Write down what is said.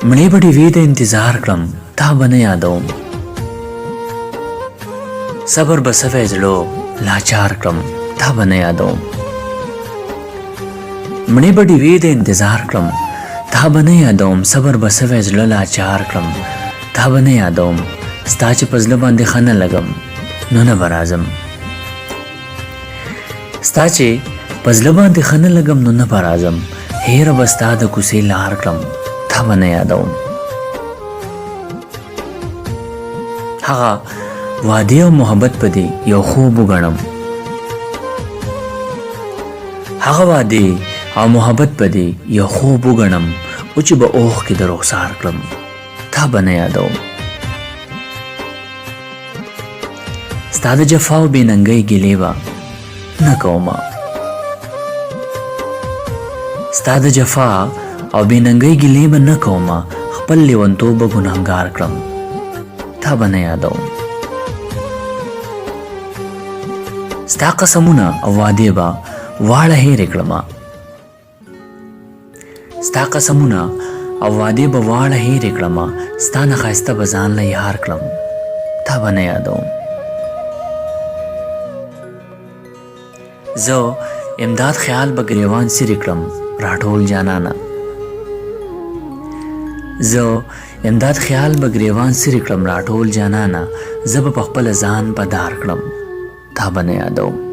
مړې به ډېوې د انتظار کړم تا به نه یادوم صبر به سوی زړه لاچار کړم تا به نه یادوم مړې به ډېوې د انتظار کړم تا به نه یادوم صبر به سوی زړه لاچار کړم تا به نه یادوم ستا چې په زړه باندې ښه نه لګم نو نه به راځم ستا چې په زړه باندې ښه نه لګم نو نه به راځم هېره به ستا د کوڅې لار کړم تا به نه یادوم هغه وعدې او محبت په دې یو خوب وګڼم هغه وعدې او محبت په دې یو خوب وګڼم او چې به اوښ کې د رخسار کړم تا به نه یادوم ستا د جفا او بېننګۍ ګیلې به نه کومه ستا د جفا او بېننګۍ ګیلې به نه کومه خپل لیونتوب به ګنهګار کړم تا به نه یادوم ستا قسمونه او وعدې به واړه هېرې کړمه ستا قسمونه او وعدې به واړه هېرې کړمه ستا نه ښایسته به ځان له یار کړم تا به نه یادوم زه امداد خیال به ګریوان سیرې کړم راټول جانانه زه امداد خیال به ګریوان سیرې کړم راټول جانانه زه به په خپله ځان بدار کړم تا به نه یادوم